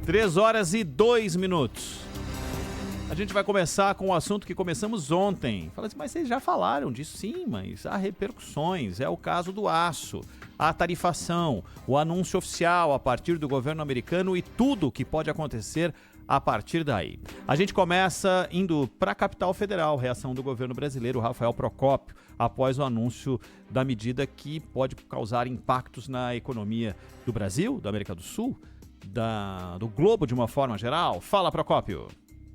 3h02. A gente vai começar com o assunto que começamos ontem. Fala assim, mas vocês já falaram disso? Sim, mas há repercussões. É o caso do aço, a tarifação, o anúncio oficial a partir do governo americano e tudo que pode acontecer a partir daí. A gente começa indo para a capital federal, reação do governo brasileiro, Rafael Procópio, após o anúncio da medida que pode causar impactos na economia do Brasil, da América do Sul, do globo de uma forma geral. Fala, Procópio.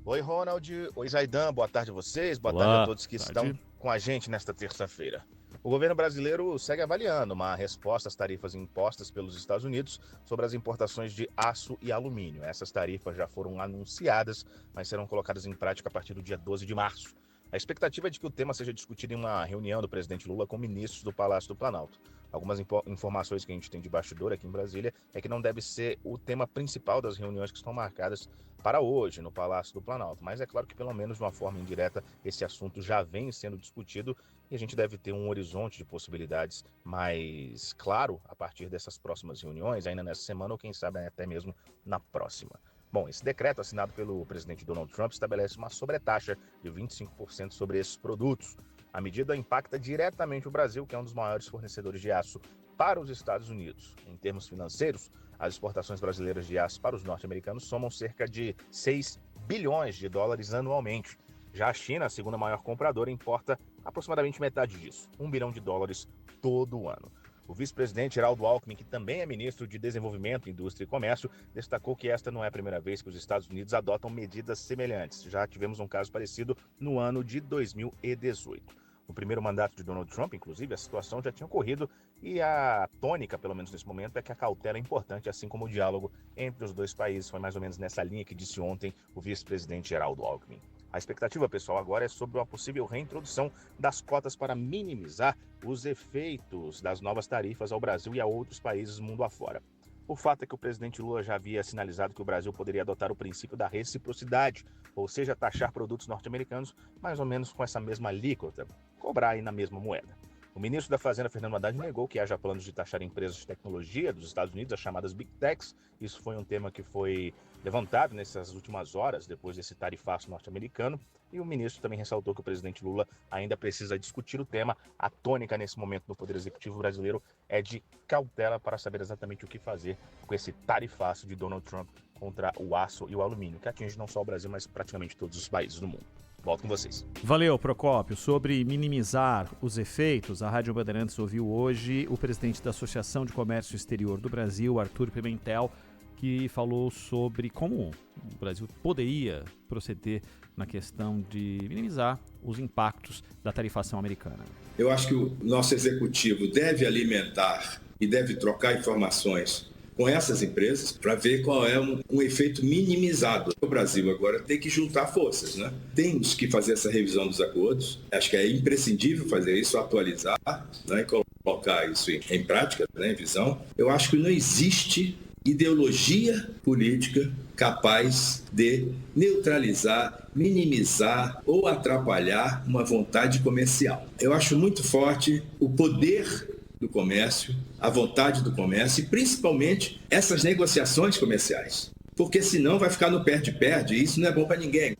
Oi, Ronald. Oi, Zaidan. Boa tarde a vocês. Boa tarde a todos que estão com a gente nesta terça-feira. O governo brasileiro segue avaliando uma resposta às tarifas impostas pelos Estados Unidos sobre as importações de aço e alumínio. Essas tarifas já foram anunciadas, mas serão colocadas em prática a partir do dia 12 de março. A expectativa é de que o tema seja discutido em uma reunião do presidente Lula com ministros do Palácio do Planalto. Algumas informações que a gente tem de bastidor aqui em Brasília é que não deve ser o tema principal das reuniões que estão marcadas para hoje no Palácio do Planalto. Mas é claro que, pelo menos de uma forma indireta, esse assunto já vem sendo discutido e a gente deve ter um horizonte de possibilidades mais claro a partir dessas próximas reuniões, ainda nessa semana ou quem sabe até mesmo na próxima. Bom, esse decreto assinado pelo presidente Donald Trump estabelece uma sobretaxa de 25% sobre esses produtos. A medida impacta diretamente o Brasil, que é um dos maiores fornecedores de aço para os Estados Unidos. Em termos financeiros, as exportações brasileiras de aço para os norte-americanos somam cerca de 6 bilhões de dólares anualmente. Já a China, a segunda maior compradora, importa aproximadamente metade disso, 1 bilhão de dólares todo ano. O vice-presidente Geraldo Alckmin, que também é ministro de Desenvolvimento, Indústria e Comércio, destacou que esta não é a primeira vez que os Estados Unidos adotam medidas semelhantes. Já tivemos um caso parecido no ano de 2018. No primeiro mandato de Donald Trump, inclusive, a situação já tinha ocorrido e a tônica, pelo menos nesse momento, é que a cautela é importante, assim como o diálogo entre os dois países. Foi mais ou menos nessa linha que disse ontem o vice-presidente Geraldo Alckmin. A expectativa, pessoal, agora é sobre uma possível reintrodução das cotas para minimizar os efeitos das novas tarifas ao Brasil e a outros países mundo afora. O fato é que o presidente Lula já havia sinalizado que o Brasil poderia adotar o princípio da reciprocidade, ou seja, taxar produtos norte-americanos mais ou menos com essa mesma alíquota, cobrar aí na mesma moeda. O ministro da Fazenda, Fernando Haddad, negou que haja planos de taxar empresas de tecnologia dos Estados Unidos, as chamadas Big Techs. Isso foi um tema que foi levantado nessas últimas horas, depois desse tarifaço norte-americano. E o ministro também ressaltou que o presidente Lula ainda precisa discutir o tema. A tônica nesse momento no Poder Executivo brasileiro é de cautela para saber exatamente o que fazer com esse tarifaço de Donald Trump contra o aço e o alumínio, que atinge não só o Brasil, mas praticamente todos os países do mundo. Volto com vocês. Valeu, Procópio. Sobre minimizar os efeitos, a Rádio Bandeirantes ouviu hoje o presidente da Associação de Comércio Exterior do Brasil, Arthur Pimentel, que falou sobre como o Brasil poderia proceder na questão de minimizar os impactos da tarifação americana. Eu acho que o nosso executivo deve alimentar e deve trocar informações com essas empresas para ver qual é um efeito minimizado. O Brasil agora tem que juntar forças, né? Temos que fazer essa revisão dos acordos. Acho que é imprescindível fazer isso, atualizar, né? E colocar isso em prática, né? Em visão. Eu acho que não existe ideologia política capaz de neutralizar, minimizar ou atrapalhar uma vontade comercial. Eu acho muito forte o poder do comércio, a vontade do comércio e principalmente essas negociações comerciais. Porque senão vai ficar no perde-perde e isso não é bom para ninguém.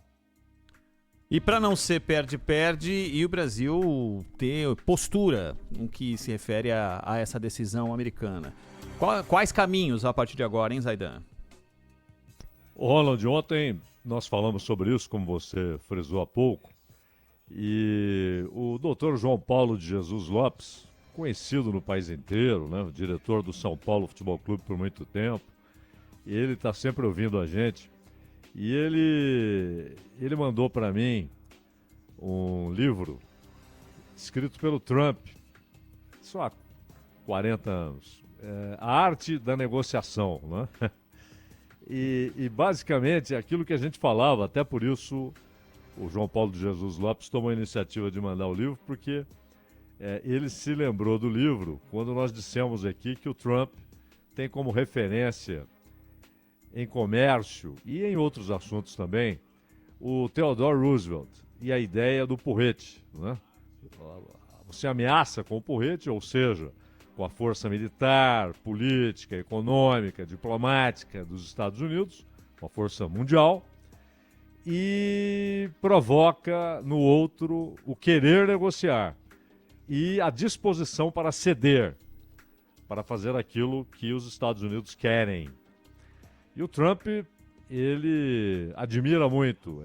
E para não ser perde-perde e o Brasil ter postura no que se refere a essa decisão americana. Quais caminhos a partir de agora, hein, Zaidan? Ronald, ontem nós falamos sobre isso, como você frisou há pouco, e o doutor João Paulo de Jesus Lopes, conhecido no país inteiro, né? Diretor do São Paulo Futebol Clube por muito tempo, e ele está sempre ouvindo a gente, e ele mandou para mim um livro escrito pelo Trump, só há 40 anos, A Arte da Negociação, né? E basicamente aquilo que a gente falava, até por isso o João Paulo de Jesus Lopes tomou a iniciativa de mandar o livro, porque ele se lembrou do livro quando nós dissemos aqui que o Trump tem como referência em comércio e em outros assuntos também o Theodore Roosevelt e a ideia do porrete, né? Você ameaça com o porrete, ou seja, com a força militar, política, econômica, diplomática dos Estados Unidos, uma força mundial, e provoca no outro o querer negociar e a disposição para ceder, para fazer aquilo que os Estados Unidos querem. E o Trump, ele admira muito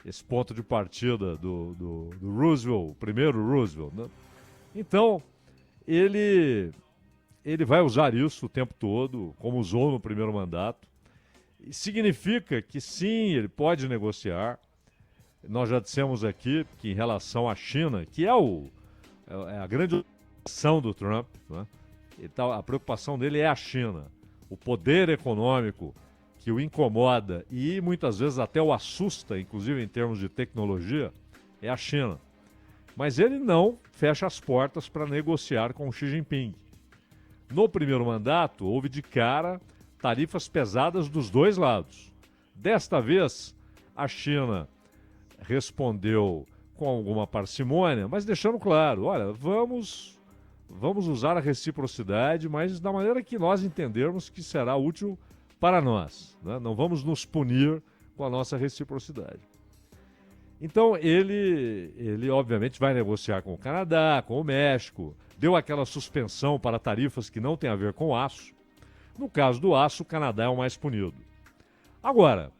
esse ponto de partida do Roosevelt, o primeiro Roosevelt, né? Então, ele vai usar isso o tempo todo, como usou no primeiro mandato. E significa que sim, ele pode negociar. Nós já dissemos aqui que em relação à China, que é a grande preocupação do Trump, né? Então, a preocupação dele é a China. O poder econômico que o incomoda e muitas vezes até o assusta, inclusive em termos de tecnologia, é a China. Mas ele não fecha as portas para negociar com o Xi Jinping. No primeiro mandato, houve de cara tarifas pesadas dos dois lados. Desta vez, a China respondeu com alguma parcimônia, mas deixando claro, olha, vamos usar a reciprocidade, mas da maneira que nós entendermos que será útil para nós, né? Não vamos nos punir com a nossa reciprocidade. Então, ele obviamente vai negociar com o Canadá, com o México, deu aquela suspensão para tarifas que não tem a ver com o aço. No caso do aço, o Canadá é o mais punido. Agora,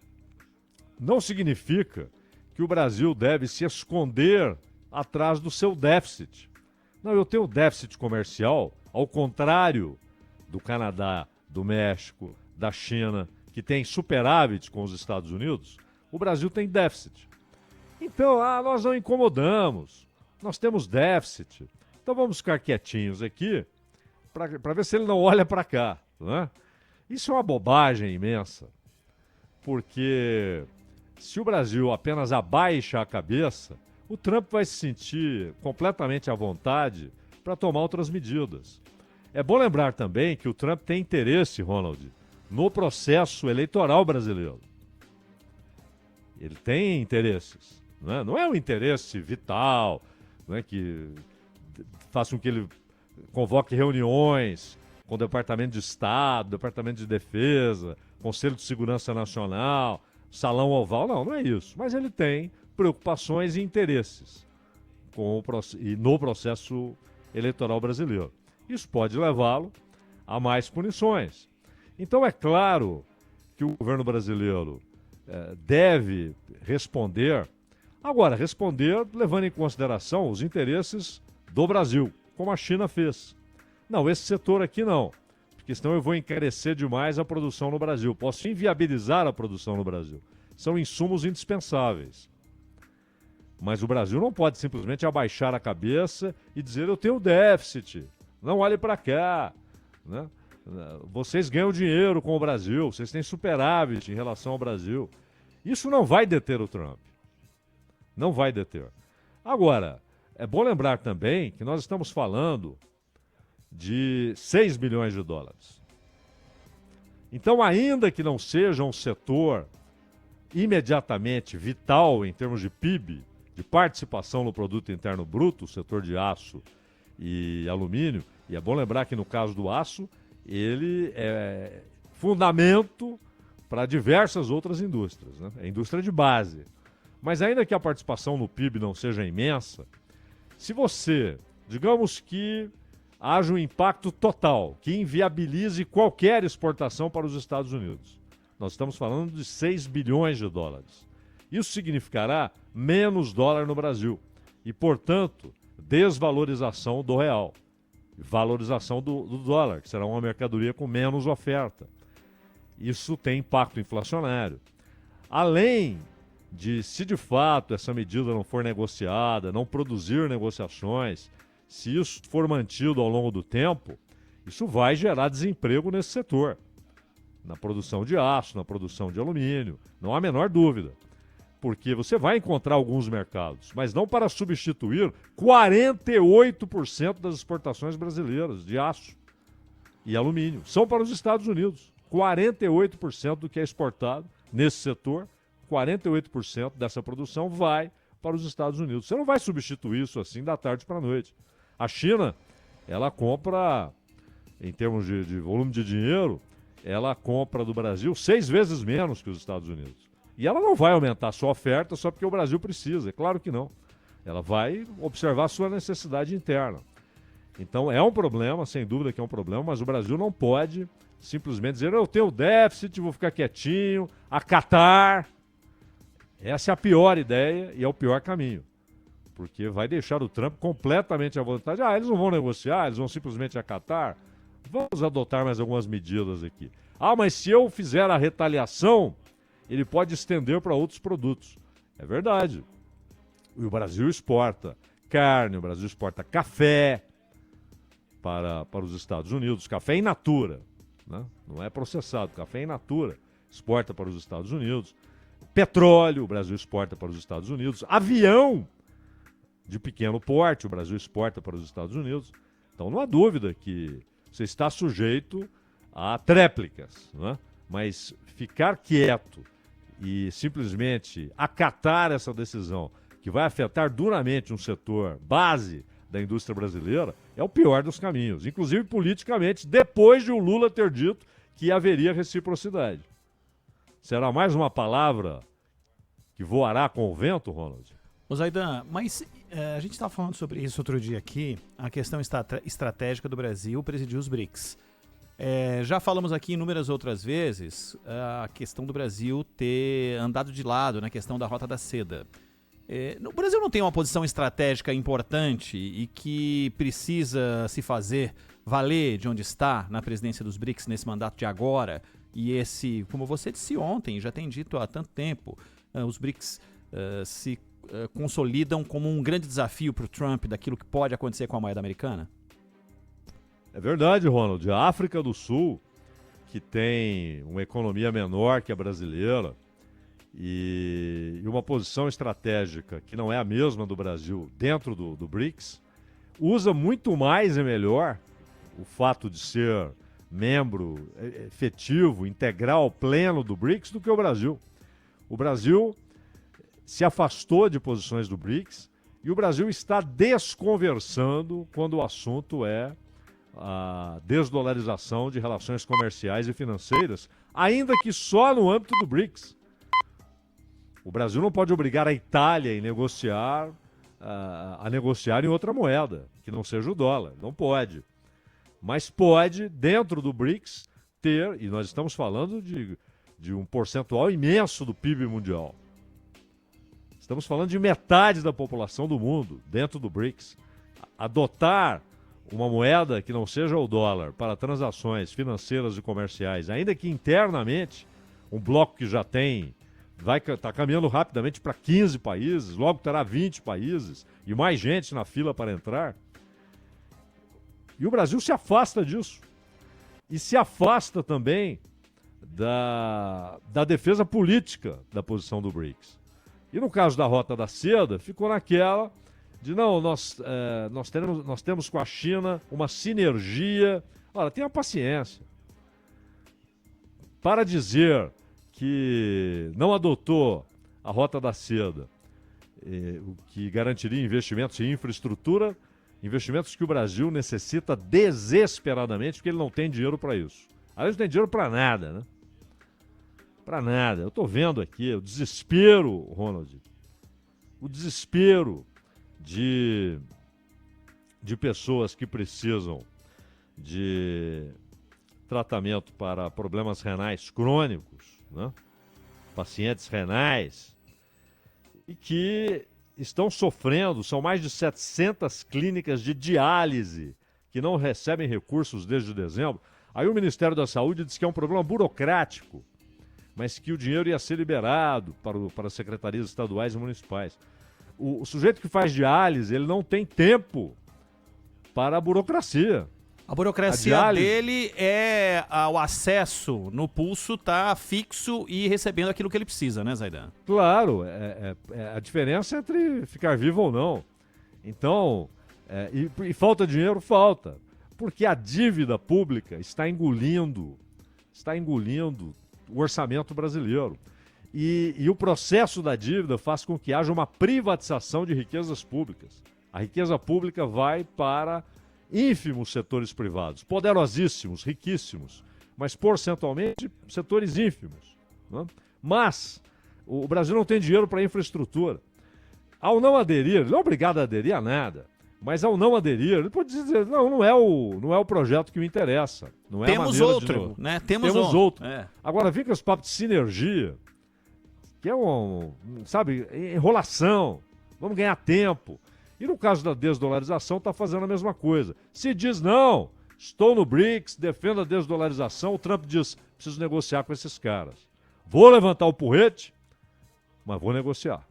não significa que o Brasil deve se esconder atrás do seu déficit. Não, eu tenho déficit comercial, ao contrário do Canadá, do México, da China, que tem superávit com os Estados Unidos, o Brasil tem déficit. Então, nós não incomodamos, nós temos déficit. Então vamos ficar quietinhos aqui para ver se ele não olha para cá. Né? Isso é uma bobagem imensa, porque se o Brasil apenas abaixa a cabeça, o Trump vai se sentir completamente à vontade para tomar outras medidas. É bom lembrar também que o Trump tem interesse, Ronald, no processo eleitoral brasileiro. Ele tem interesses. Né? Não é um interesse vital, né, que faça com que ele convoque reuniões com o Departamento de Estado, Departamento de Defesa, Conselho de Segurança Nacional, Salão Oval. Não é isso. Mas ele tem preocupações e interesses no processo eleitoral brasileiro. Isso pode levá-lo a mais punições. Então é claro que o governo brasileiro deve responder, agora, responder levando em consideração os interesses do Brasil, como a China fez. Não, esse setor aqui não, porque senão eu vou encarecer demais a produção no Brasil. Posso inviabilizar a produção no Brasil. São insumos indispensáveis. Mas o Brasil não pode simplesmente abaixar a cabeça e dizer eu tenho déficit, não olhe para cá. Né? Vocês ganham dinheiro com o Brasil, vocês têm superávit em relação ao Brasil. Isso não vai deter o Trump. Não vai deter. Agora, é bom lembrar também que nós estamos falando de 6 bilhões de dólares. Então, ainda que não seja um setor imediatamente vital em termos de PIB, de participação no produto interno bruto, o setor de aço e alumínio, e é bom lembrar que no caso do aço, ele é fundamento para diversas outras indústrias, né? É indústria de base. Mas ainda que a participação no PIB não seja imensa, se você, digamos que haja um impacto total, que inviabilize qualquer exportação para os Estados Unidos, nós estamos falando de 6 bilhões de dólares. Isso significará menos dólar no Brasil e, portanto, desvalorização do real, valorização do dólar, que será uma mercadoria com menos oferta. Isso tem impacto inflacionário. Além de, se de fato essa medida não for negociada, não produzir negociações, se isso for mantido ao longo do tempo, isso vai gerar desemprego nesse setor, na produção de aço, na produção de alumínio, não há a menor dúvida. Porque você vai encontrar alguns mercados, mas não para substituir 48% das exportações brasileiras de aço e alumínio. São para os Estados Unidos. 48% do que é exportado nesse setor, 48% dessa produção vai para os Estados Unidos. Você não vai substituir isso assim da tarde para a noite. A China, ela compra, em termos de volume de dinheiro, ela compra do Brasil 6 vezes menos que os Estados Unidos. E ela não vai aumentar a sua oferta só porque o Brasil precisa, é claro que não. Ela vai observar a sua necessidade interna. Então é um problema, sem dúvida que é um problema, mas o Brasil não pode simplesmente dizer, eu tenho déficit, vou ficar quietinho, acatar. Essa é a pior ideia e é o pior caminho. Porque vai deixar o Trump completamente à vontade. Eles não vão negociar, eles vão simplesmente acatar. Vamos adotar mais algumas medidas aqui. Mas se eu fizer a retaliação, ele pode estender para outros produtos. É verdade. E o Brasil exporta carne, o Brasil exporta café para os Estados Unidos. Café in natura, né? Não é processado, café in natura. Exporta para os Estados Unidos. Petróleo, o Brasil exporta para os Estados Unidos. Avião de pequeno porte, o Brasil exporta para os Estados Unidos. Então não há dúvida que você está sujeito a tréplicas, né? Mas ficar quieto e simplesmente acatar essa decisão que vai afetar duramente um setor base da indústria brasileira é o pior dos caminhos, inclusive politicamente, depois de o Lula ter dito que haveria reciprocidade. Será mais uma palavra que voará com o vento, Ronald? Ô Zaidan, mas a gente estava falando sobre isso outro dia aqui, a questão estratégica do Brasil presidir os BRICS. Já falamos aqui inúmeras outras vezes a questão do Brasil ter andado de lado na questão da Rota da Seda. O Brasil não tem uma posição estratégica importante e que precisa se fazer valer de onde está na presidência dos BRICS nesse mandato de agora. E esse, como você disse ontem, já tem dito há tanto tempo, os BRICS se consolidam como um grande desafio para o Trump daquilo que pode acontecer com a moeda americana? É verdade, Ronald. A África do Sul, que tem uma economia menor que a brasileira e uma posição estratégica que não é a mesma do Brasil dentro do BRICS, usa muito mais e melhor o fato de ser membro efetivo, integral, pleno do BRICS do que o Brasil. O Brasil se afastou de posições do BRICS e o Brasil está desconversando quando o assunto é a desdolarização de relações comerciais e financeiras, ainda que só no âmbito do BRICS. O Brasil não pode obrigar a Itália a negociar em outra moeda, que não seja o dólar. Não pode. Mas pode, dentro do BRICS, ter, e nós estamos falando de um percentual imenso do PIB mundial. Estamos falando de metade da população do mundo dentro do BRICS. Adotar uma moeda que não seja o dólar para transações financeiras e comerciais, ainda que internamente, um bloco que já está caminhando rapidamente para 15 países, logo terá 20 países e mais gente na fila para entrar. E o Brasil se afasta disso. E se afasta também da defesa política da posição do BRICS. E no caso da Rota da Seda, ficou naquela de não, nós temos com a China uma sinergia. Ora, tenha paciência. Para dizer que não adotou a Rota da Seda, o que garantiria investimentos em infraestrutura, investimentos que o Brasil necessita desesperadamente, porque ele não tem dinheiro para isso. Aliás, não tem dinheiro para nada, né? Para nada. Eu estou vendo aqui o desespero, Ronald, o desespero de pessoas que precisam de tratamento para problemas renais crônicos, né? Pacientes renais, e que estão sofrendo, são mais de 700 clínicas de diálise que não recebem recursos desde dezembro. Aí o Ministério da Saúde diz que é um problema burocrático, mas que o dinheiro ia ser liberado para as secretarias estaduais e municipais. O sujeito que faz diálise, ele não tem tempo para a burocracia. A burocracia dele é o acesso no pulso tá fixo e recebendo aquilo que ele precisa, né, Zaidan? Claro, a diferença entre ficar vivo ou não. Então, e falta dinheiro? Falta. Porque a dívida pública está engolindo o orçamento brasileiro. E o processo da dívida faz com que haja uma privatização de riquezas públicas. A riqueza pública vai para ínfimos setores privados, poderosíssimos, riquíssimos, mas percentualmente setores ínfimos. Né? Mas o Brasil não tem dinheiro para infraestrutura. Ao não aderir, ele não é obrigado a aderir a nada, mas ao não aderir, ele pode dizer, não é o projeto que me interessa. Não é Temos outro, né? Temos outro. É. Agora, vem com esse papo de sinergia, que é sabe, enrolação, vamos ganhar tempo. E no caso da desdolarização, está fazendo a mesma coisa. Se diz, não, estou no BRICS, defendo a desdolarização, o Trump diz, preciso negociar com esses caras. Vou levantar o porrete, mas vou negociar.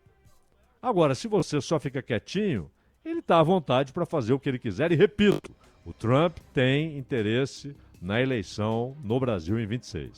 Agora, se você só fica quietinho, ele está à vontade para fazer o que ele quiser. E repito, o Trump tem interesse na eleição no Brasil em 26.